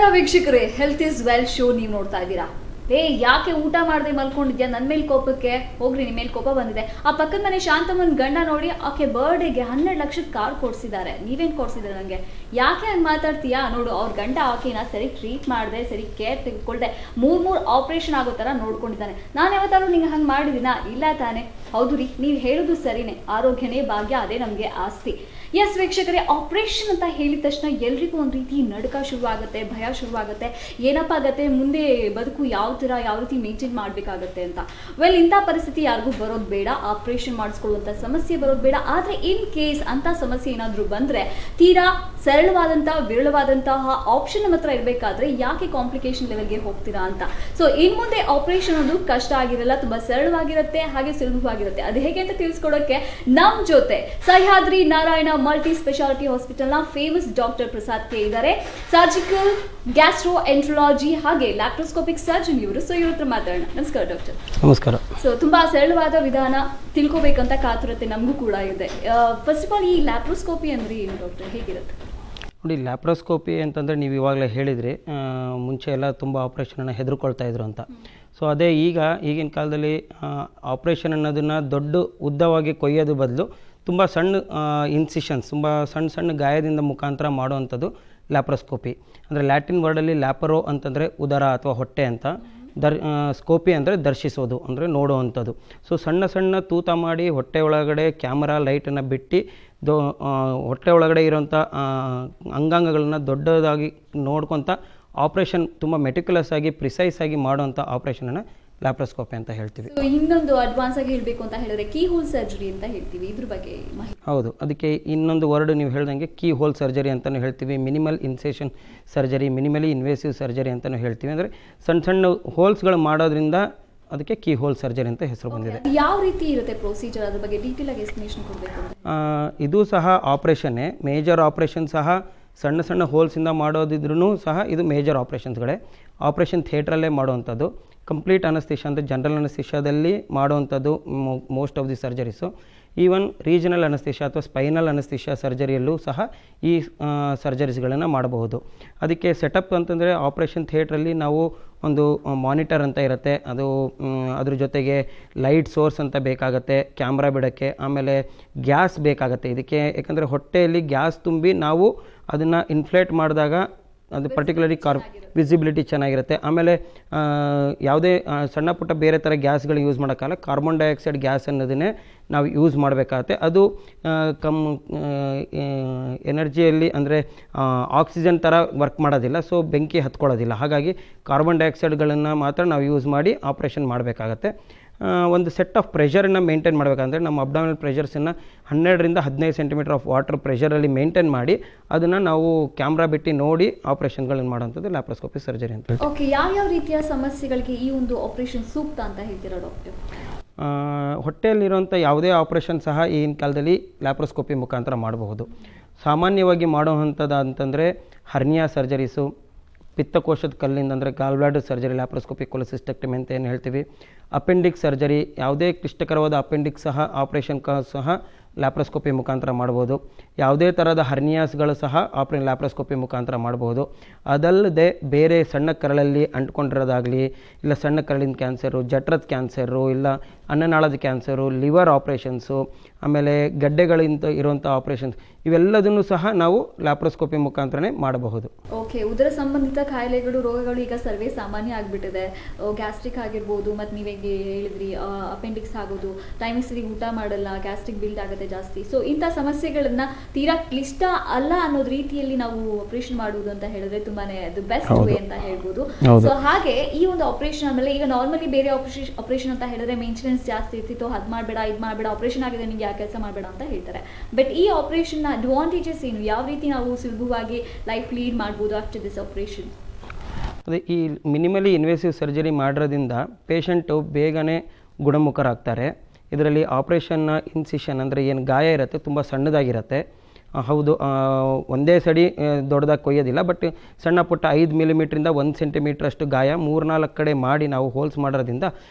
ನಮಸ್ಕಾರ ವೀಕ್ಷಕರೇ, health is well show ನೀವು ನೋಡ್ತಾ ಇದ್ದೀರಾ. ಯಾಕೆ ಊಟ ಮಾಡದೆ ಮಲ್ಕೊಂಡಿದ್ಯಾ, ನನ್ನ ಮೇಲೆ ಕೋಪಕ್ಕೆ ಹೋಗ್ರಿ, ನಿಮ್ಮ ಮೇಲೆ ಕೋಪ ಬಂದಿದೆ. ಆ ಪಕ್ಕದ ಮನೆ ಶಾಂತಮ್ಮನ ಗಂಡ ನೋಡಿ ಆಕೆ ಬರ್ಡೇಗೆ 12 ಲಕ್ಷದ ಕಾರ್ ಕೊಡ್ಸಿದ್ದಾರೆ. ನೀವೇನು ಕೊಡ್ಸಿದ್ರೆ ನನಗೆ ಯಾಕೆ ಹಂಗೆ ಮಾತಾಡ್ತೀಯಾ? ನೋಡು, ಅವ್ರ ಗಂಡ ಆಕೆನ ಸರಿ ಟ್ರೀಟ್ ಮಾಡಿದೆ, ಸರಿ ಕೇರ್ ತೆಗೆದುಕೊಳ್ದೆ, ಮೂರು ಆಪರೇಷನ್ ಆಗೋ ಥರ ನೋಡ್ಕೊಂಡಿದ್ದಾನೆ. ನಾನು ಯಾವತ್ತಾದ್ರೂ ನಿಂಗೆ ಹಂಗೆ ಮಾಡಿದ್ದೀನಾ? ಇಲ್ಲ ತಾನೆ? ಹೌದು ರೀ, ನೀವು ಹೇಳೋದು ಸರಿನೇ. ಆರೋಗ್ಯನೇ ಭಾಗ್ಯ, ಅದೇ ನಮಗೆ ಆಸ್ತಿ. ಎಸ್ ವೀಕ್ಷಕರೇ, ಆಪರೇಷನ್ ಅಂತ ಹೇಳಿದ ತಕ್ಷಣ ಎಲ್ರಿಗೂ ಒಂದು ರೀತಿ ನಡುಕ ಶುರುವಾಗುತ್ತೆ, ಭಯ ಶುರುವಾಗುತ್ತೆ. ಏನಪ್ಪ ಆಗುತ್ತೆ, ಮುಂದೆ ಬದುಕು ಯಾವ ರೀತಿ ಮೇಂಟೈನ್ ಮಾಡಬೇಕಾಗತ್ತೆ ಅಂತ. ವೆಲ್, ಇಂಥ ಪರಿಸ್ಥಿತಿ ಯಾರಿಗೂ ಬರೋದು ಬೇಡ, ಆಪರೇಷನ್ ಮಾಡಿಸ್ಕೊಳ್ಳುವಂಥ ಸಮಸ್ಯೆ ಬರೋದು ಬೇಡ. ಆದರೆ ಇನ್ ಕೇಸ್ ಅಂಥ ಸಮಸ್ಯೆ ಏನಾದರೂ ಬಂದರೆ ತೀರಾ ಸರಳವಾದಂತಹ ವಿರಳವಾದಂತಹ ಆಪ್ಷನ್ ನಮ್ಮ ಹತ್ರ ಇರಬೇಕಾದ್ರೆ ಯಾಕೆ ಕಾಂಪ್ಲಿಕೇಶನ್ ಲೆವೆಲ್ಗೆ ಹೋಗ್ತೀರಾ ಅಂತ. ಸೊ ಇನ್ನು ಮುಂದೆ ಆಪರೇಷನ್ ಒಂದು ಕಷ್ಟ ಆಗಿರಲ್ಲ, ತುಂಬಾ ಸರಳವಾಗಿರುತ್ತೆ, ಹಾಗೆ ಸುಲಭವಾಗಿರುತ್ತೆ. ಅದು ಹೇಗೆ ಅಂತ ತಿಳಿಸ್ಕೊಡೋಕೆ ನಮ್ಮ ಜೊತೆ ಸಹ್ಯಾದ್ರಿ ನಾರಾಯಣ ಮಲ್ಟಿ ಸ್ಪೆಷಾಲಿಟಿ ಹಾಸ್ಪಿಟಲ್ನ ಫೇಮಸ್ ಡಾಕ್ಟರ್ ಪ್ರಸಾದ್ ಕೆ ಇದ್ದಾರೆ. ಸರ್ಜಿಕಲ್ ಗ್ಯಾಸ್ಟ್ರೋ ಎಂಟ್ರಾಲಜಿ ಹಾಗೆ ಲ್ಯಾಪ್ರೋಸ್ಕೋಪಿಕ್ ಸರ್ಜನ್ ಇವರು. ಸೊ ಇವ್ರ ಹತ್ರ ಮಾತಾಡೋಣ. ನಮಸ್ಕಾರ ಡಾಕ್ಟರ್. ನಮಸ್ಕಾರ. ಸೊ ತುಂಬಾ ಸರಳವಾದ ವಿಧಾನ ತಿಳ್ಕೊಬೇಕಂತ ಕಾತುರತೆ ನಮಗೂ ಕೂಡ ಇದೆ. ಫಸ್ಟ್ ಆಫ್ ಆಲ್, ಈ ಲ್ಯಾಪ್ರೋಸ್ಕೋಪಿ ಅಂದ್ರೆ ಏನು ಡಾಕ್ಟರ್, ಹೇಗಿರುತ್ತೆ? ನೋಡಿ, ಲ್ಯಾಪ್ರೋಸ್ಕೋಪಿ ಅಂತಂದರೆ ನೀವು ಇವಾಗಲೇ ಹೇಳಿದ್ರಿ, ಮುಂಚೆ ಎಲ್ಲ ತುಂಬ ಆಪ್ರೇಷನನ್ನು ಹೆದರ್ಕೊಳ್ತಾ ಇದ್ರು ಅಂತ. ಸೊ ಅದೇ ಈಗಿನ ಕಾಲದಲ್ಲಿ ಆಪ್ರೇಷನ್ ಅನ್ನೋದನ್ನು ದೊಡ್ಡ ಉದ್ದವಾಗಿ ಕೊಯ್ಯೋದು ಬದಲು ತುಂಬ ಸಣ್ಣ ಇನ್ಸಿಷನ್ಸ್, ತುಂಬ ಸಣ್ಣ ಗಾಯದಿಂದ ಮುಖಾಂತರ ಮಾಡುವಂಥದ್ದು ಲ್ಯಾಪ್ರೋಸ್ಕೋಪಿ. ಅಂದರೆ ಲ್ಯಾಟಿನ್ ವರ್ಡಲ್ಲಿ ಲ್ಯಾಪರೋ ಅಂತಂದರೆ ಉದರ ಅಥವಾ ಹೊಟ್ಟೆ ಅಂತ, ಸ್ಕೋಪಿ ಅಂದರೆ ದರ್ಶಿಸೋದು, ಅಂದರೆ ನೋಡುವಂಥದ್ದು. ಸೊ ಸಣ್ಣ ತೂತ ಮಾಡಿ ಹೊಟ್ಟೆ ಒಳಗಡೆ ಕ್ಯಾಮರಾ ಲೈಟನ್ನು ಬಿಟ್ಟು ಹೊಟ್ಟೆ ಒಳಗಡೆ ಇರೋಂಥ ಅಂಗಾಂಗಗಳನ್ನ ದೊಡ್ಡದಾಗಿ ನೋಡ್ಕೊತ ಆಪ್ರೇಷನ್ ತುಂಬ ಮೆಟಿಕ್ಯುಲಸ್ ಆಗಿ ಪ್ರಿಸೈಸ್ ಆಗಿ ಮಾಡುವಂಥ ಆಪ್ರೇಷನನ್ನು ಲ್ಯಾಪ್ರೋಸ್ಕೋಪಿ ಅಂತ ಹೇಳ್ತೀವಿ. ಇನ್ನೊಂದು ಅಡ್ವಾನ್ಸ್ ಆಗಿ ಹೇಳಬೇಕು ಅಂತ ಹೇಳಿದ್ರೆ ಕೀ ಹೋಲ್ ಸರ್ಜರಿ ಅಂತ ಹೇಳ್ತೀವಿ, ಇದ್ರ ಬಗ್ಗೆ ಮಾಹಿತಿ? ಹೌದು, ಅದಕ್ಕೆ ಇನ್ನೊಂದು ವರ್ಡ್ ನೀವು ಹೇಳ್ದಂಗೆ ಕೀ ಹೋಲ್ ಸರ್ಜರಿ ಅಂತಲೂ ಹೇಳ್ತೀವಿ, minimal incision surgery, minimally invasive surgery ಅಂತಲೂ ಹೇಳ್ತೀವಿ. ಅಂದರೆ ಸಣ್ಣ ಹೋಲ್ಸ್ಗಳು ಮಾಡೋದ್ರಿಂದ ಅದಕ್ಕೆ ಕೀ ಹೋಲ್ ಸರ್ಜರಿ ಅಂತ ಹೆಸರು ಬಂದಿದೆ. ಯಾವ ರೀತಿ ಇರುತ್ತೆ ಪ್ರೊಸೀಜರ್, ಅದ್ರ ಬಗ್ಗೆ ಡೀಟೇಲ್ ಆಗಿ ಎಕ್ಸ್ಪ್ಲನೇಷನ್ ಕೊಡಬೇಕು? ಇದು ಸಹ ಆಪ್ರೇಷನ್ನೇ, ಮೇಜರ್ ಆಪ್ರೇಷನ್ ಸಹ ಸಣ್ಣ ಹೋಲ್ಸಿಂದ ಮಾಡೋದಿದ್ರೂ ಸಹ ಇದು ಮೇಜರ್ ಆಪ್ರೇಷನ್ಸ್ಗಳೇ. ಆಪ್ರೇಷನ್ ಥಿಯೇಟ್ರಲ್ಲೇ ಮಾಡುವಂಥದ್ದು, ಕಂಪ್ಲೀಟ್ ಅನಸ್ತಿಷಾ ಅಂದರೆ ಜನರಲ್ ಅನಸ್ತಿಷಾದಲ್ಲಿ ಮಾಡುವಂಥದ್ದು most of the surgeries. Even regional anaesthesia ಅಥವಾ ಸ್ಪೈನಲ್ ಅನಸ್ತಿಷಾ ಸರ್ಜರಿಯಲ್ಲೂ ಸಹ ಈ ಸರ್ಜರೀಸ್ಗಳನ್ನು ಮಾಡಬಹುದು. ಅದಕ್ಕೆ ಸೆಟಪ್ ಅಂತಂದರೆ ಆಪ್ರೇಷನ್ ಥಿಯೇಟ್ರಲ್ಲಿ ನಾವು ಒಂದು ಮಾನಿಟರ್ ಅಂತ ಇರುತ್ತೆ, ಅದು ಅದ್ರ ಜೊತೆಗೆ ಲೈಟ್ ಸೋರ್ಸ್ ಅಂತ ಬೇಕಾಗತ್ತೆ ಕ್ಯಾಮ್ರಾ ಬಿಡೋಕ್ಕೆ, ಆಮೇಲೆ ಗ್ಯಾಸ್ ಬೇಕಾಗತ್ತೆ ಇದಕ್ಕೆ. ಯಾಕಂದರೆ ಹೊಟ್ಟೆಯಲ್ಲಿ ಗ್ಯಾಸ್ ತುಂಬಿ ನಾವು ಅದನ್ನು ಇನ್ಫ್ಲೇಟ್ ಮಾಡಿದಾಗ ಅದು ಪರ್ಟಿಕ್ಯುಲರ್ಲಿ ವಿಸಿಬಿಲಿಟಿ ಚೆನ್ನಾಗಿರುತ್ತೆ. ಆಮೇಲೆ ಯಾವುದೇ ಸಣ್ಣ ಪುಟ್ಟ ಬೇರೆ ಥರ ಗ್ಯಾಸ್ಗಳು ಯೂಸ್ ಮಾಡೋಕ್ಕಲ್ಲ, ಕಾರ್ಬನ್ ಡೈಆಕ್ಸೈಡ್ ಗ್ಯಾಸ್ ಅನ್ನೋದನ್ನೇ ನಾವು ಯೂಸ್ ಮಾಡಬೇಕಾಗತ್ತೆ. ಅದು ಎನರ್ಜಿಯಲ್ಲಿ ಅಂದರೆ ಆಕ್ಸಿಜನ್ ಥರ ವರ್ಕ್ ಮಾಡೋದಿಲ್ಲ, ಸೊ ಬೆಂಕಿ ಹತ್ಕೊಳ್ಳೋದಿಲ್ಲ. ಹಾಗಾಗಿ ಕಾರ್ಬನ್ ಡೈಆಕ್ಸೈಡ್ಗಳನ್ನು ಮಾತ್ರ ನಾವು ಯೂಸ್ ಮಾಡಿ ಆಪ್ರೇಷನ್ ಮಾಡಬೇಕಾಗತ್ತೆ. ಒಂದು ಸೆಟ್ ಆಫ್ ಪ್ರೆಷರನ್ನು ಮೇಂಟೈನ್ ಮಾಡಬೇಕಂದ್ರೆ ನಮ್ಮ ಅಬ್ಡಾಮಿನಲ್ ಪ್ರೆಷರ್ಸನ್ನು 12ರಿಂದ 15 ಸೆಂಟಿಮೀಟರ್ ಆಫ್ ವಾಟರ್ ಪ್ರೆಷರಲ್ಲಿ ಮೇಂಟೈನ್ ಮಾಡಿ ಅದನ್ನು ನಾವು ಕ್ಯಾಮ್ರಾ ಬಿಟ್ಟು ನೋಡಿ ಆಪ್ರೇಷನ್ಗಳನ್ನು ಮಾಡುವಂಥದ್ದು ಲ್ಯಾಪ್ರೋಸ್ಕೋಪಿ ಸರ್ಜರಿ ಅಂತ. ಓಕೆ, ಯಾವ ರೀತಿಯ ಸಮಸ್ಯೆಗಳಿಗೆ ಈ ಒಂದು ಆಪ್ರೇಷನ್ ಸೂಕ್ತ ಅಂತ ಹೇಳ್ತೀರಾ ಡಾಕ್ಟರ್? ಹೊಟ್ಟೆಯಲ್ಲಿರುವಂಥ ಯಾವುದೇ ಆಪ್ರೇಷನ್ ಸಹ ಈಗಿನ ಕಾಲದಲ್ಲಿ ಲ್ಯಾಪ್ರೋಸ್ಕೋಪಿ ಮುಖಾಂತರ ಮಾಡಬಹುದು. ಸಾಮಾನ್ಯವಾಗಿ ಮಾಡುವಂಥದ್ದು ಅಂತಂದರೆ ಹರ್ನಿಯಾ ಸರ್ಜರೀಸು, ಪಿತ್ತಕೋಶದ ಕಲ್ಲಿಂದ ಅಂದರೆ ಗಾಲ್ ಬ್ಲಾಡರ್ ಸರ್ಜರಿ, ಲ್ಯಾಪ್ರೋಸ್ಕೋಪಿ ಕೊಲೆಸಿಸ್ಟೆಕ್ಟಮಿ ಅಂತ ಏನು ಹೇಳ್ತೀವಿ. ಅಪೆಂಡಿಕ್ಸ್ ಸರ್ಜರಿ, ಯಾವುದೇ ಕ್ಲಿಷ್ಟಕರವಾದ ಅಪೆಂಡಿಕ್ಸ್ ಸಹ ಆಪ್ರೇಷನ್ ಸಹ ಲ್ಯಾಪ್ರೋಸ್ಕೋಪಿ ಮುಖಾಂತರ ಮಾಡ್ಬೋದು. ಯಾವುದೇ ಥರದ ಹರ್ನಿಯಾಸ್ಗಳು ಸಹ ಲ್ಯಾಪ್ರೋಸ್ಕೋಪಿ ಮುಖಾಂತರ ಮಾಡ್ಬೋದು. ಅದಲ್ಲದೆ ಬೇರೆ ಸಣ್ಣ ಕರಳಲ್ಲಿ ಅಂಟ್ಕೊಂಡಿರೋದಾಗಲಿ, ಇಲ್ಲ ಸಣ್ಣ ಕರಳಿನ ಕ್ಯಾನ್ಸರು, ಜಠರದ ಕ್ಯಾನ್ಸರು, ಇಲ್ಲ ಅನ್ನನಾಳದ ಕ್ಯಾನ್ಸರು, ಲಿವರ್ ಆಪ್ರೇಷನ್ಸು, ಆಮೇಲೆ ಗಡ್ಡೆಗಳಿಂದ ಇರುವಂಥ ಆಪ್ರೇಷನ್ಸ್, ಇವೆಲ್ಲದನ್ನು ಸಹ ನಾವು ಲ್ಯಾಪ್ರೋಸ್ಕೋಪಿ ಮುಖಾಂತರನೇ ಮಾಡಬಹುದು. ಓಕೆ, ಉದರ ಸಂಬಂಧಿತ ಕಾಯಿಲೆಗಳು, ರೋಗಗಳು ಈಗ ಸರ್ವೇ ಸಾಮಾನ್ಯ ಆಗಿಬಿಟ್ಟಿದೆ. ಗ್ಯಾಸ್ಟ್ರಿಕ್ ಆಗಿರ್ಬೋದು, ಮತ್ತು ನೀವೇ ಹೇಳಿದ್ರಿ ಅಪೆಂಡಿಕ್ಸ್ ಆಗೋದು, ಟೈಮಿಗೆ ಸರಿ ಊಟ ಮಾಡಲ್ಲ, ಗ್ಯಾಸ್ಟ್ರಿಕ್ ಬಿಲ್ಡ್ ಆಗುತ್ತೆ ಜಾಸ್ತಿ. ಸೊ ಇಂಥ ಸಮಸ್ಯೆಗಳನ್ನ ತೀರಾ ಕ್ಲಿಷ್ಟ ಅಲ್ಲ ಅನ್ನೋದು ರೀತಿಯಲ್ಲಿ ನಾವು ಆಪರೇಷನ್ ಮಾಡುವುದು ಅಂತ ಹೇಳಿದ್ರೆ ತುಂಬಾನೇ ಅದು ಬೆಸ್ಟ್ ವೇ ಅಂತ ಹೇಳ್ಬೋದು. ಸೊ ಹಾಗೆ ಈ ಒಂದು ಆಪರೇಷನ್ ಆಮೇಲೆ ಈಗ ನಾರ್ಮಲಿ ಬೇರೆ ಆಪರೇಷನ್ ಅಂತ ಹೇಳಿದ್ರೆ ಮೇಂಟೆನೆನ್ಸ್ ಜಾಸ್ತಿ ಇರ್ತಿತ್ತು, ಅದ್ ಮಾಡಬೇಡ ಇದು ಮಾಡಬೇಡ, ಆಪರೇಷನ್ ಆಗಿದೆ ನಿಮ್ಗೆ ಯಾವ ಕೆಲಸ ಮಾಡಬೇಡ ಅಂತ ಹೇಳ್ತಾರೆ. ಬಟ್ ಈ ಆಪರೇಷನ್ ಅಡ್ವಾಂಟೇಜಸ್ ಏನು, ಯಾವ ರೀತಿ ನಾವು ಸುಲಭವಾಗಿ ಲೈಫ್ ಲೀಡ್ ಮಾಡ್ಬೋದು ಆಫ್ಟರ್ ದಿಸ್ ಆಪರೇಷನ್? ಅದೇ ಈ ಮಿನಿಮಲಿ ಇನ್ವೇಸಿವ್ ಸರ್ಜರಿ ಮಾಡೋದ್ರಿಂದ ಪೇಷಂಟು ಬೇಗನೆ ಗುಣಮುಖರಾಗ್ತಾರೆ. ಇದರಲ್ಲಿ ಆಪ್ರೇಷನ್ನ ಇನ್ಸಿಷನ್ ಅಂದರೆ ಏನು ಗಾಯ ಇರುತ್ತೆ ತುಂಬ ಸಣ್ಣದಾಗಿರುತ್ತೆ. ಹೌದು, ಒಂದೇ ಸಡಿ ದೊಡ್ಡದಾಗಿ ಕೊಯ್ಯೋದಿಲ್ಲ, ಬಟ್ ಸಣ್ಣ ಪುಟ್ಟ 5 ಮಿಲಿಮೀಟ್ರಿಂದ 1 ಸೆಂಟಿಮೀಟ್ರ್ ಅಷ್ಟು ಗಾಯ 3-4 ಕಡೆ ಮಾಡಿ ನಾವು ಹೋಲ್ಸ್ ಮಾಡೋದ್ರಿಂದ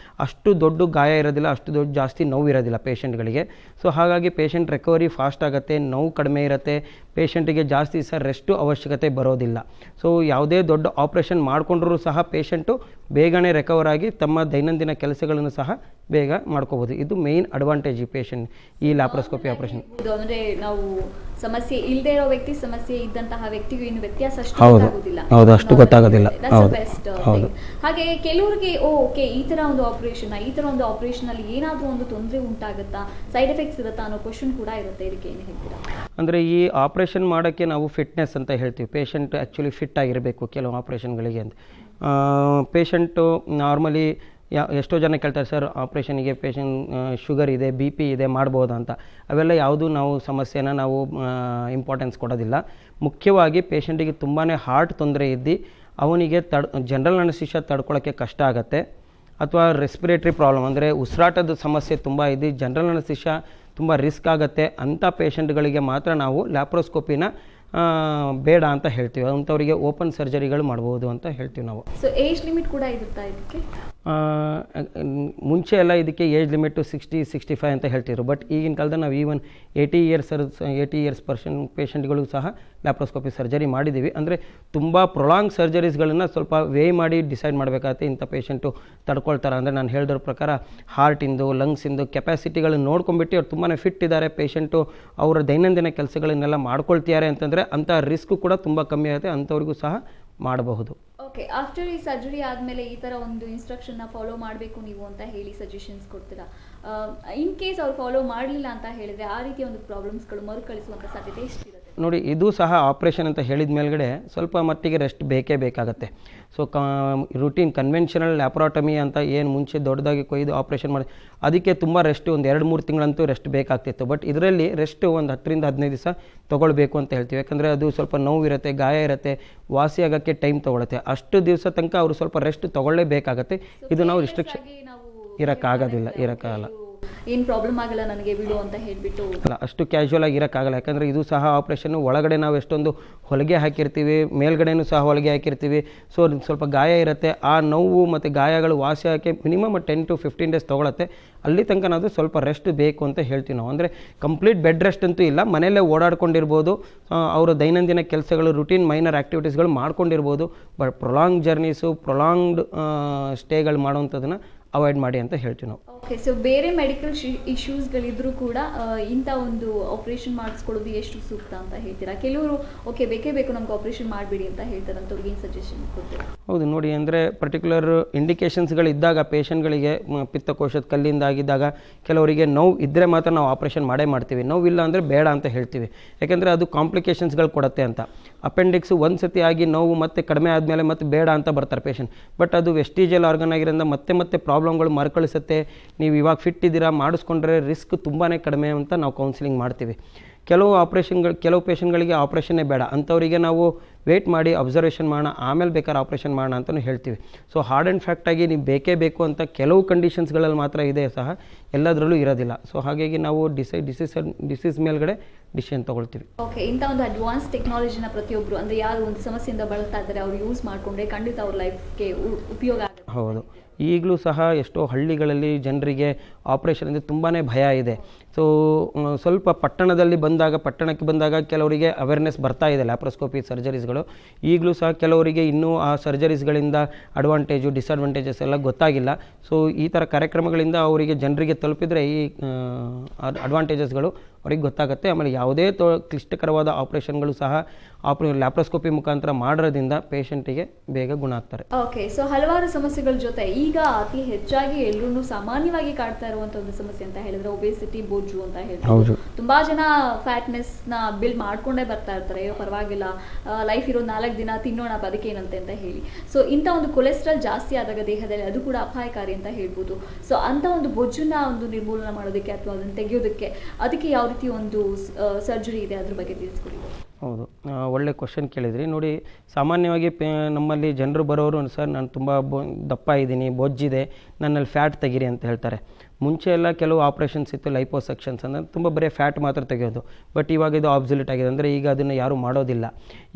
ಅಷ್ಟು ದೊಡ್ಡ ಗಾಯ ಇರೋದಿಲ್ಲ, ಅಷ್ಟು ಜಾಸ್ತಿ ನೋವು ಇರೋದಿಲ್ಲ ಪೇಷಂಟ್ಗಳಿಗೆ. ಸೊ ಹಾಗಾಗಿ ಪೇಷಂಟ್ ರಿಕವರಿ ಫಾಸ್ಟ್ ಆಗುತ್ತೆ, ನೋವು ಕಡಿಮೆ ಇರುತ್ತೆ, ಪೇಷಂಟಿಗೆ ಜಾಸ್ತಿ ದಿವಸ ರೆಸ್ಟು ಅವಶ್ಯಕತೆ ಬರೋದಿಲ್ಲ. ಸೊ ಯಾವುದೇ ದೊಡ್ಡ ಆಪ್ರೇಷನ್ ಮಾಡಿಕೊಂಡ್ರೂ ಸಹ ಪೇಷಂಟು ಬೇಗನೆ ರಿಕವರ್ ಆಗಿ ತಮ್ಮ ದೈನಂದಿನ ಕೆಲಸಗಳನ್ನು ಸಹ ಬೇಗ ಮಾಡ್ಕೋಬೋದು. ಇದು ಮೇಯ್ನ್ ಅಡ್ವಾಂಟೇಜ್ ಈ ಪೇಷಂಟ್ ಈ ಲ್ಯಾಪ್ರೋಸ್ಕೋಪಿ ಆಪ್ರೇಷನ್. ಅಂದರೆ ನಾವು ಸಮಸ್ಯೆ ಇಲ್ಲದೆ ಇರೋ ವ್ಯಕ್ತಿ ಸಮಸ್ಯೆ ಇದ್ದಂತಹ ವ್ಯಕ್ತಿಗೂ ಇನ್ನು ವ್ಯತ್ಯಾಸ ಅಷ್ಟು ಹೌದು ಗೊತ್ತಾಗೋದಿಲ್ಲ. ಹೌದು, ಅಷ್ಟು ಗೊತ್ತಾಗೋದಿಲ್ಲ. ಹೌದು ಹೌದು. ಹಾಗೆ ಕೆಲವರಿಗೆ ಓಕೆ ಈ ತರ ಒಂದು ಆಪರೇಷನ್ ಅಲ್ಲಿ ಏನಾದರೂ ಒಂದು ತೊಂದರೆ ಉಂಟಾಗುತ್ತಾ, ಸೈಡ್ ಎಫೆಕ್ಟ್ಸ್ ಇರುತ್ತಾ ಅನ್ನೋ ಕ್ವಶನ್ ಕೂಡ ಇರುತ್ತೆ. ಇದಕ್ಕೆ ಏನು ಹೇಳ್ತೀರಾ? ಅಂದರೆ ಈ ಆಪ್ರೇಷನ್ ಮಾಡೋಕ್ಕೆ ನಾವು ಫಿಟ್ನೆಸ್ ಅಂತ ಹೇಳ್ತೀವಿ. ಪೇಷಂಟ್ ಆ್ಯಕ್ಚುಲಿ ಫಿಟ್ ಆಗಿರಬೇಕು ಕೆಲವು ಆಪ್ರೇಷನ್ಗಳಿಗೆ ಅಂತ. ಪೇಷಂಟು ನಾರ್ಮಲಿ ಎಷ್ಟೋ ಜನ ಕೇಳ್ತಾರೆ, ಸರ್ ಆಪ್ರೇಷನಿಗೆ ಶುಗರ್ ಇದೆ, ಬಿ ಪಿ ಇದೆ, ಮಾಡ್ಬೋದಾ ಅಂತ. ಅವೆಲ್ಲ ಯಾವುದೂ ನಾವು ಸಮಸ್ಯೆನ ನಾವು ಇಂಪಾರ್ಟೆನ್ಸ್ ಕೊಡೋದಿಲ್ಲ. ಮುಖ್ಯವಾಗಿ ಪೇಷಂಟಿಗೆ ತುಂಬಾ ಹಾರ್ಟ್ ತೊಂದರೆ ಇದ್ದು ಅವನಿಗೆ ಜನರಲ್ ಅನಸ್ತೇಷಿಯಾ ತಡ್ಕೊಳ್ಳೋಕ್ಕೆ ಕಷ್ಟ ಆಗುತ್ತೆ, ಅಥವಾ ರೆಸ್ಪಿರೇಟ್ರಿ ಪ್ರಾಬ್ಲಮ್ ಅಂದರೆ ಉಸಿರಾಟದ ಸಮಸ್ಯೆ ತುಂಬ ಇದ್ದು ಜನರಲ್ ಅನಸ್ತೇಷಿಯಾ ತುಂಬ ರಿಸ್ಕ್ ಆಗುತ್ತೆ, ಅಂಥ ಪೇಷಂಟ್ಗಳಿಗೆ ಮಾತ್ರ ನಾವು ಲ್ಯಾಪ್ರೋಸ್ಕೋಪಿನ ಬೇಡ ಅಂತ ಹೇಳ್ತೀವಿ. ಅಂಥವರಿಗೆ ಓಪನ್ ಸರ್ಜರಿಗಳು ಮಾಡ್ಬೋದು ಅಂತ ಹೇಳ್ತೀವಿ ನಾವು. ಸೊ ಏಜ್ ಲಿಮಿಟ್ ಕೂಡ ಇರುತ್ತಾ ಇದಕ್ಕೆ? ಮುಂಚೆ ಎಲ್ಲ ಇದಕ್ಕೆ ಏಜ್ ಲಿಮಿಟು 60-65 ಅಂತ ಹೇಳ್ತಿದ್ರು. ಬಟ್ ಈಗಿನ ಕಾಲದಲ್ಲಿ ನಾವು ಈವನ್ 80 ಇಯರ್ಸ್ ಪೇಷಂಟ್ಗಳು ಸಹ ಲ್ಯಾಪ್ರೋಸ್ಕೋಪಿ ಸರ್ಜರಿ ಮಾಡಿದ್ದೀವಿ. ಅಂದರೆ ತುಂಬ ಪ್ರೊಲಾಂಗ್ ಸರ್ಜರೀಸ್ಗಳನ್ನು ಸ್ವಲ್ಪ ವೇ ಮಾಡಿ ಡಿಸೈಡ್ ಮಾಡಬೇಕಾಗುತ್ತೆ ಇಂಥ ಪೇಷಂಟು ತಡ್ಕೊಳ್ತಾರೆ. ಅಂದರೆ ನಾನು ಹೇಳಿದ್ರ ಪ್ರಕಾರ ಹಾರ್ಟಿಂದು, ಲಂಗ್ಸಿಂದು ಕೆಪಾಸಿಟಿಗಳನ್ನ ನೋಡ್ಕೊಂಡ್ಬಿಟ್ಟು ಅವ್ರು ತುಂಬಾ ಫಿಟ್ ಇದ್ದಾರೆ, ಪೇಷಂಟು ಅವರ ದೈನಂದಿನ ಕೆಲಸಗಳನ್ನೆಲ್ಲ ಮಾಡ್ಕೊಳ್ತಿದ್ದಾರೆ ಅಂತಂದರೆ ಅಂಥ ರಿಸ್ಕು ಕೂಡ ತುಂಬ ಕಮ್ಮಿ ಆಗುತ್ತೆ, ಅಂಥವ್ರಿಗೂ ಸಹ ಮಾಡಬಹುದು. ಓಕೆ, ಆಫ್ಟರ್ ಈ ಸರ್ಜರಿ ಆದಮೇಲೆ ಈ ಥರ ಒಂದು ಇನ್ಸ್ಟ್ರಕ್ಷನ್ನ ಫಾಲೋ ಮಾಡಬೇಕು ನೀವು ಅಂತ ಹೇಳಿ ಸಜೆಷನ್ಸ್ ಕೊಡ್ತೀರಾ? ಇನ್ ಕೇಸ್ ಅವ್ರು ಫಾಲೋ ಮಾಡಲಿಲ್ಲ ಅಂತ ಹೇಳಿದರೆ ಆ ರೀತಿಯ ಒಂದು ಪ್ರಾಬ್ಲಮ್ಸ್ಗಳು ಮರುಕಳಿಸುವಂಥ ಸಾಧ್ಯತೆ ಎಷ್ಟಿರುತ್ತೆ? ನೋಡಿ, ಇದು ಸಹ ಆಪ್ರೇಷನ್ ಅಂತ ಹೇಳಿದ ಮೇಲ್ಗಡೆ ಸ್ವಲ್ಪ ಮಟ್ಟಿಗೆ ರೆಸ್ಟ್ ಬೇಕೇ ಬೇಕಾಗತ್ತೆ. ಸೊ ರೂಟೀನ್ ಕನ್ವೆನ್ಷನಲ್ ಲ್ಯಾಪ್ರಾಟಮಿ ಅಂತ ಏನು ಮುಂಚೆ ದೊಡ್ಡದಾಗಿ ಕೊಯ್ದು ಆಪ್ರೇಷನ್ ಮಾಡಿ ಅದಕ್ಕೆ ತುಂಬ ರೆಸ್ಟ್ ಒಂದು 2-3 ತಿಂಗಳಂತೂ ರೆಸ್ಟ್ ಬೇಕಾಗ್ತಿತ್ತು. ಬಟ್ ಇದರಲ್ಲಿ ರೆಸ್ಟ್ ಒಂದು 10-15 ದಿವಸ ತೊಗೊಳ್ಬೇಕು ಅಂತ ಹೇಳ್ತೀವಿ. ಯಾಕಂದರೆ ಅದು ಸ್ವಲ್ಪ ನೋವಿರುತ್ತೆ, ಗಾಯ ಇರುತ್ತೆ, ವಾಸಿ ಆಗೋಕ್ಕೆ ಟೈಮ್ ತೊಗೊಳುತ್ತೆ. ಅಷ್ಟು ದಿವಸ ತನಕ ಅವರು ಸ್ವಲ್ಪ ರೆಸ್ಟ್ ತೊಗೊಳ್ಳೇಬೇಕಾಗತ್ತೆ. ಇದು ನಾವು ರಿಸ್ಟ್ರಿಕ್ಷನ್ ಇರೋಕ್ಕಾಗಲ್ಲ. ಏನು ಪ್ರಾಬ್ಲಮ್ ಆಗಲ್ಲ ನನಗೆ ಬಿಡು ಅಂತ ಹೇಳಿಬಿಟ್ಟು ಅಲ್ಲ, ಅಷ್ಟು ಕ್ಯಾಶುವಲ್ ಆಗಿ ಇರೋಕ್ಕಾಗಲ್ಲ. ಯಾಕಂದರೆ ಇದು ಸಹ ಆಪ್ರೇಷನ್ನು ಒಳಗಡೆ ನಾವು ಎಷ್ಟೊಂದು ಹೊಲಿಗೆ ಹಾಕಿರ್ತೀವಿ, ಮೇಲ್ಗಡೆನೂ ಸಹ ಹೊಲಿಗೆ ಹಾಕಿರ್ತೀವಿ. ಸೊ ಸ್ವಲ್ಪ ಗಾಯ ಇರುತ್ತೆ, ಆ ನೋವು ಮತ್ತು ಗಾಯಗಳು ವಾಸಿ ಆಗೋಕ್ಕೆ ಮಿನಿಮಮ್ 10-15 ಡೇಸ್ ತೊಗೊಳತ್ತೆ. ಅಲ್ಲಿ ತನಕ ನಾವು ಸ್ವಲ್ಪ ರೆಸ್ಟ್ ಬೇಕು ಅಂತ ಹೇಳ್ತೀವಿ ನಾವು. ಅಂದರೆ ಕಂಪ್ಲೀಟ್ ಬೆಡ್ ರೆಸ್ಟ್ ಅಂತೂ ಇಲ್ಲ, ಮನೆಯಲ್ಲೇ ಓಡಾಡ್ಕೊಂಡಿರ್ಬೋದು, ಅವರ ದೈನಂದಿನ ಕೆಲಸಗಳು ರೂಟೀನ್ ಮೈನರ್ ಆ್ಯಕ್ಟಿವಿಟೀಸ್ಗಳು ಮಾಡ್ಕೊಂಡಿರ್ಬೋದು. ಬಟ್ ಪ್ರೊಲಾಂಗ್ ಜರ್ನೀಸು, ಪ್ರೊಲಾಂಗ್ಡ್ ಸ್ಟೇಗಳು ಮಾಡೋವಂಥದ್ದನ್ನು ಅವಾಯ್ಡ್ ಮಾಡಿ ಅಂತ ಹೇಳ್ತೀವಿ ನಾವು. ಓಕೆ, ಸೊ ಬೇರೆ ಮೆಡಿಕಲ್ ಇಶ್ಯೂಸ್ಗಳಿದ್ರೂ ಕೂಡ ಇಂಥ ಒಂದು ಆಪ್ರೇಷನ್ ಮಾಡಿಸ್ಕೊಳ್ಳೋದು ಎಷ್ಟು ಸೂಕ್ತ ಅಂತ ಹೇಳ್ತೀರಾ? ಕೆಲವರು ಓಕೆ ಬೇಕೇ ಬೇಕು ನಮ್ಗೆ ಆಪ್ರೇಷನ್ ಮಾಡಿಬಿಡಿ ಅಂತ ಹೇಳ್ತಾರೆ, ಅಂಥವ್ರಿಗೆ ಏನು ಸಜೆಷನ್ ಕೊಡ್ತೀರಾ? ಹೌದು, ನೋಡಿ, ಅಂದರೆ ಪರ್ಟಿಕ್ಯುಲರ್ ಇಂಡಿಕೇಷನ್ಸ್ಗಳಿದ್ದಾಗ ಪೇಷಂಟ್ಗಳಿಗೆ ಪಿತ್ತಕೋಶದ ಕಲ್ಲಿಂದ ಆಗಿದ್ದಾಗ ಕೆಲವರಿಗೆ ನೋವು ಇದ್ದರೆ ಮಾತ್ರ ನಾವು ಆಪ್ರೇಷನ್ ಮಾಡೇ ಮಾಡ್ತೀವಿ. ನೋವಿಲ್ಲ ಅಂದರೆ ಬೇಡ ಅಂತ ಹೇಳ್ತೀವಿ. ಯಾಕೆಂದರೆ ಅದು ಕಾಂಪ್ಲಿಕೇಶನ್ಸ್ಗಳು ಕೊಡುತ್ತೆ ಅಂತ. ಅಪೆಂಡಿಕ್ಸು ಒಂದು ಸತಿ ಆಗಿ ನೋವು ಮತ್ತೆ ಕಡಿಮೆ ಆದಮೇಲೆ ಮತ್ತೆ ಬೇಡ ಅಂತ ಬರ್ತಾರೆ ಪೇಷಂಟ್. ಬಟ್ ಅದು ವೆಸ್ಟಿಜಿಯಲ್ ಆರ್ಗನ್ ಆಗಿರೋದ್ರಿಂದ ಮತ್ತೆ ಪ್ರಾಬ್ಲಮ್ಗಳು ಮರುಕಳಿಸುತ್ತೆ. ನೀವು ಇವಾಗ ಫಿಟ್ ಇದ್ದೀರಾ, ಮಾಡಿಸ್ಕೊಂಡ್ರೆ ರಿಸ್ಕ್ ತುಂಬಾ ಕಡಿಮೆ ಅಂತ ನಾವು ಕೌನ್ಸಿಲಿಂಗ್ ಮಾಡ್ತೀವಿ. ಕೆಲವು ಪೇಷಂಟ್ಗಳಿಗೆ ಆಪ್ರೇಷನ್ನೇ ಬೇಡ, ಅಂಥವರಿಗೆ ನಾವು ವೇಟ್ ಮಾಡಿ ಅಬ್ಸರ್ವೇಷನ್ ಮಾಡೋಣ, ಆಮೇಲೆ ಬೇಕಾದ್ರೆ ಆಪ್ರೇಷನ್ ಮಾಡೋಣ ಅಂತಲೂ ಹೇಳ್ತೀವಿ. ಸೊ ಹಾರ್ಡ್ ಆ್ಯಂಡ್ ಫ್ಯಾಕ್ಟಾಗಿ ನೀವು ಬೇಕೇ ಬೇಕು ಅಂತ ಕೆಲವು ಕಂಡೀಷನ್ಸ್ಗಳಲ್ಲಿ ಮಾತ್ರ ಇದೆ ಸಹ, ಎಲ್ಲದರಲ್ಲೂ ಇರೋದಿಲ್ಲ. ಸೊ ಹಾಗಾಗಿ ನಾವು ಡಿಸೀಸ್ ಮೇಲ್ಗಡೆ ಡಿಸಿಷನ್ ತೊಗೊಳ್ತೀವಿ. ಓಕೆ, ಇಂಥ ಒಂದು ಅಡ್ವಾನ್ಸ್ ಟೆಕ್ನಾಲಜಿನ ಪ್ರತಿಯೊಬ್ಬರು ಅಂದರೆ ಯಾರು ಒಂದು ಸಮಸ್ಯೆಯಿಂದ ಬಳಲ್ತಾ ಇದ್ದಾರೆ ಅವ್ರು ಯೂಸ್ ಮಾಡಿಕೊಂಡ್ರೆ ಖಂಡಿತ ಅವ್ರ ಲೈಫ್ಗೆ ಉಪಯೋಗ ಆಗುತ್ತೆ. ಹೌದು, ಈಗಲೂ ಸಹ ಎಷ್ಟೋ ಹಳ್ಳಿಗಳಲ್ಲಿ ಜನರಿಗೆ ಆಪ್ರೇಷನ್ ಅಂದರೆ ತುಂಬಾ ಭಯ ಇದೆ. ಸೊ ಸ್ವಲ್ಪ ಪಟ್ಟಣಕ್ಕೆ ಬಂದಾಗ ಕೆಲವರಿಗೆ ಅವೇರ್ನೆಸ್ ಬರ್ತಾ ಇದೆ ಲ್ಯಾಪ್ರೋಸ್ಕೋಪಿ ಸರ್ಜರೀಸ್ಗಳು. ಈಗಲೂ ಸಹ ಕೆಲವರಿಗೆ ಇನ್ನೂ ಆ ಸರ್ಜರೀಸ್ಗಳಿಂದ ಅಡ್ವಾಂಟೇಜು ಡಿಸ್ಅಡ್ವಾಂಟೇಜಸ್ ಎಲ್ಲ ಗೊತ್ತಾಗಿಲ್ಲ. ಸೊ ಈ ಥರ ಕಾರ್ಯಕ್ರಮಗಳಿಂದ ಅವರಿಗೆ ಜನರಿಗೆ ತಲುಪಿದರೆ ಈ ಅಡ್ವಾಂಟೇಜಸ್ಗಳು ಅವ್ರಿಗೆ ಗೊತ್ತಾಗುತ್ತೆ. ಆಮೇಲೆ ಯಾವುದೇ ಕ್ಲಿಷ್ಟಕರವಾದ ಆಪ್ರೇಷನ್ಗಳು ಸಹ ಲ್ಯಾಪ್ರೋಸ್ಕೋಪಿ ಮುಖಾಂತರ ಮಾಡೋದ್ರಿಂದ ಪೇಷಂಟಿಗೆ ಬೇಗ ಗುಣ ಆಗ್ತಾರೆ. ಓಕೆ, ಸೊ ಹಲವಾರು ಸಮಸ್ಯೆಗಳ ಜೊತೆ ಈಗ ಅತಿ ಹೆಚ್ಚಾಗಿ ಎಲ್ಲರೂ ಸಾಮಾನ್ಯವಾಗಿ ಕಾಡ್ತಾ ಇರುವಂಥ ಒಂದು ಸಮಸ್ಯೆ ಅಂತ ಹೇಳಿದ್ರೆ ಒಬೇಸಿಟಿ, ಬೋಜು ಅಂತ ಹೇಳಿದ್ರೆ ತುಂಬಾ ಜನ ಫ್ಯಾಟ್ನೆಸ್ ನ ಬಿಲ್ಡ್ ಮಾಡ್ಕೊಂಡೇ ಬರ್ತಾ ಇರ್ತಾರೆ. ಅಯ್ಯೋ ಪರವಾಗಿಲ್ಲ, ಲೈಫ್ ಇರೋ 4 ದಿನ ತಿನ್ನೋಣ ಬದುಕೇನಂತೆ ಅಂತ ಹೇಳಿ. ಸೊ ಇಂಥ ಒಂದು ಕೊಲೆಸ್ಟ್ರಾಲ್ ಜಾಸ್ತಿ ಆದಾಗ ದೇಹದಲ್ಲಿ ಅದು ಕೂಡ ಅಪಾಯಕಾರಿ ಅಂತ ಹೇಳ್ಬೋದು. ಸೊ ಅಂತ ಒಂದು ಬೊಜ್ಜನ್ನ ಒಂದು ನಿರ್ಮೂಲನ ಮಾಡೋದಕ್ಕೆ ಅಥವಾ ಅದನ್ನು ತೆಗೆಯೋದಕ್ಕೆ ಅದಕ್ಕೆ ಯಾವ ರೀತಿ ಒಂದು ಸರ್ಜರಿ ಇದೆ ಅದ್ರ ಬಗ್ಗೆ ತಿಳಿಸ್ಕೊಡಿ. ಹೌದು, ಒಳ್ಳೆ ಕ್ವಶನ್ ಕೇಳಿದ್ರಿ. ನೋಡಿ, ಸಾಮಾನ್ಯವಾಗಿ ನಮ್ಮಲ್ಲಿ ಜನರು ಬರೋರು, ಸರ್ ನಾನು ತುಂಬ ದಪ್ಪ ಇದ್ದೀನಿ, ಬೊಜ್ಜಿದೆ, ನನ್ನಲ್ಲಿ ಫ್ಯಾಟ್ ತೆಗೀರಿ ಅಂತ ಹೇಳ್ತಾರೆ. ಮುಂಚೆ ಎಲ್ಲ ಕೆಲವು ಆಪ್ರೇಷನ್ಸ್ ಇತ್ತು, ಲೈಪೋಸೆಕ್ಷನ್ಸ್ ಅಂದರೆ ತುಂಬ ಬರೀ ಫ್ಯಾಟ್ ಮಾತ್ರ ತೆಗೆಯೋದು. ಬಟ್ ಇವಾಗ ಇದು ಆಬ್ಸಲ್ಯೂಟ್ ಆಗಿದೆ, ಅಂದರೆ ಈಗ ಅದನ್ನು ಯಾರೂ ಮಾಡೋದಿಲ್ಲ.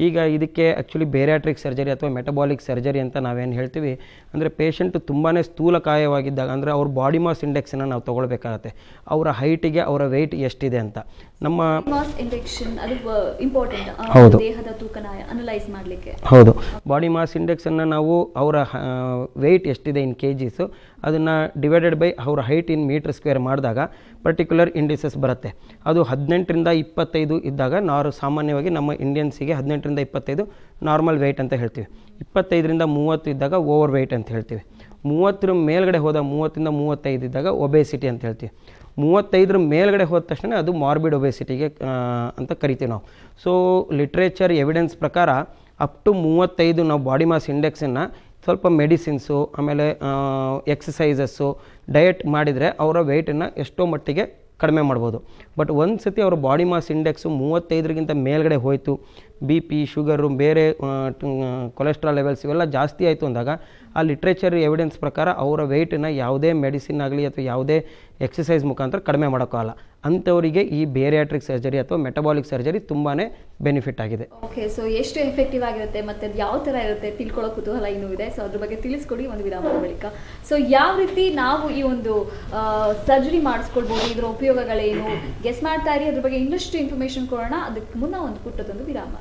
ಈಗ ಇದಕ್ಕೆ ಆ್ಯಕ್ಚುಲಿ ಬೇರಿಯಾಟ್ರಿಕ್ ಸರ್ಜರಿ ಅಥವಾ ಮೆಟಬಾಲಿಕ್ ಸರ್ಜರಿ ಅಂತ ನಾವೇನು ಹೇಳ್ತೀವಿ, ಅಂದರೆ ಪೇಷಂಟ್ ತುಂಬಾ ಸ್ಥೂಲಕಾಯವಾಗಿದ್ದಾಗ, ಅಂದರೆ ಅವ್ರ ಬಾಡಿ ಮಾಸ್ ಇಂಡೆಕ್ಸನ್ನು ನಾವು ತೊಗೊಳ್ಬೇಕಾಗತ್ತೆ, ಅವರ ಹೈಟಿಗೆ ಅವರ ವೆಯ್ಟ್ ಎಷ್ಟಿದೆ ಅಂತ. ನಮ್ಮ ಮಾಸ್ ಇಂಡೆಕ್ಷನ್ ಅದು ಇಂಪಾರ್ಟೆಂಟ್, ಹೌದು, ದೇಹದ ತೂಕನ ಅನಲೈಸ್ ಮಾಡಲಿಕ್ಕೆ. ಹೌದು, ಬಾಡಿ ಮಾಸ್ ಇಂಡೆಕ್ಸನ್ನು ನಾವು ಅವರ ವೆಯ್ಟ್ ಎಷ್ಟಿದೆ ಇನ್ kgs ಅದನ್ನು ಡಿವೈಡೆಡ್ ಬೈ ಅವರ ಹೈಟ್ ಇನ್ ಮೀಟರ್ ಸ್ಕ್ವೇರ್ ಮಾಡಿದಾಗ ಪರ್ಟಿಕ್ಯುಲರ್ ಇಂಡಿಸಸ್ ಬರುತ್ತೆ. ಅದು 18ರಿಂದ 25 ಇದ್ದಾಗ ಸಾಮಾನ್ಯವಾಗಿ ನಮ್ಮ ಇಂಡಿಯನ್ಸಿಗೆ 18ರಿಂದ 25 ನಾರ್ಮಲ್ ವೆಯ್ಟ್ ಅಂತ ಹೇಳ್ತೀವಿ. 25ರಿಂದ 30 ಇದ್ದಾಗ ಓವರ್ ವೆಯ್ಟ್ ಅಂತ ಹೇಳ್ತೀವಿ. 30 ಮೇಲ್ಗಡೆ ಹೋದ 30ರಿಂದ 35 ಇದ್ದಾಗ ಒಬೇಸಿಟಿ ಅಂತ ಹೇಳ್ತೀವಿ. 35 ಮೇಲ್ಗಡೆ ಹೋದ ತಕ್ಷಣ ಅದು ಮಾರ್ಬಿಡ್ ಒಬೇಸಿಟಿಗೆ ಅಂತ ಕರಿತೀವಿ ನಾವು. ಸೊ ಲಿಟ್ರೇಚರ್ ಎವಿಡೆನ್ಸ್ ಪ್ರಕಾರ ಅಪ್ ಟು 35 ನಾವು ಬಾಡಿ ಮಾಸ್ ಇಂಡೆಕ್ಸನ್ನು ಸ್ವಲ್ಪ ಮೆಡಿಸಿನ್ಸು, ಆಮೇಲೆ ಎಕ್ಸಸೈಸಸ್ಸು, ಡಯಟ್ ಮಾಡಿದರೆ ಅವರ ವೆಯ್ಟನ್ನು ಎಷ್ಟೋ ಮಟ್ಟಿಗೆ ಕಡಿಮೆ ಮಾಡ್ಬೋದು. ಬಟ್ ಒಂದು ಸತಿ ಅವರ ಬಾಡಿ ಮಾಸ್ ಇಂಡೆಕ್ಸು 35ಗಿಂತ ಮೇಲ್ಗಡೆ ಹೋಯಿತು, ಬಿ ಪಿ, ಶುಗರು, ಬೇರೆ ಕೊಲೆಸ್ಟ್ರಾಲ್ ಲೆವೆಲ್ಸ್ ಇವೆಲ್ಲ ಜಾಸ್ತಿ ಆಯಿತು ಅಂದಾಗ ಆ ಲಿಟ್ರೇಚರ್ ಎವಿಡೆನ್ಸ್ ಪ್ರಕಾರ ಅವರ ವೆಯ್ಟನ್ನು ಯಾವುದೇ ಮೆಡಿಸಿನ್ ಆಗಲಿ ಅಥವಾ ಯಾವುದೇ ಎಕ್ಸಸೈಸ್ ಮುಖಾಂತರ ಕಡಿಮೆ ಮಾಡೋಕ್ಕಾಗಲ್ಲ. ಅಂಥವರಿಗೆ ಈ ಬೇರಿಯಾಟ್ರಿಕ್ ಸರ್ಜರಿ ಅಥವಾ ಮೆಟಬಾಲಿಕ್ ಸರ್ಜರಿ ತುಂಬಾ ಬೆನಿಫಿಟ್ ಆಗಿದೆ. ಓಕೆ, ಸೊ ಎಷ್ಟು ಎಫೆಕ್ಟಿವ್ ಆಗಿರುತ್ತೆ ಮತ್ತು ಅದು ಯಾವ ಥರ ಇರುತ್ತೆ ತಿಳ್ಕೊಳ್ಳೋ ಕುತೂಹಲ ಇನ್ನೂ ಇದೆ. ಸೊ ಅದ್ರ ಬಗ್ಗೆ ತಿಳಿಸ್ಕೊಡಿ ಒಂದು ವಿರಾಮದ ಬಳಿಕ. ಸೊ ಯಾವ ರೀತಿ ನಾವು ಈ ಒಂದು ಸರ್ಜರಿ ಮಾಡಿಸ್ಕೊಳ್ಬೋದು, ಇದರ ಉಪಯೋಗಗಳೇನು ಗೆಸ್ ಮಾಡ್ತಾ ಇರಿ. ಅದ್ರ ಬಗ್ಗೆ ಇನ್ನಷ್ಟು ಇನ್ಫಾರ್ಮೇಷನ್ ಕೊಡೋಣ. ಅದಕ್ಕೆ ಮುನ್ನ ಒಂದು ಪುಟ್ಟದೊಂದು ವಿರಾಮ.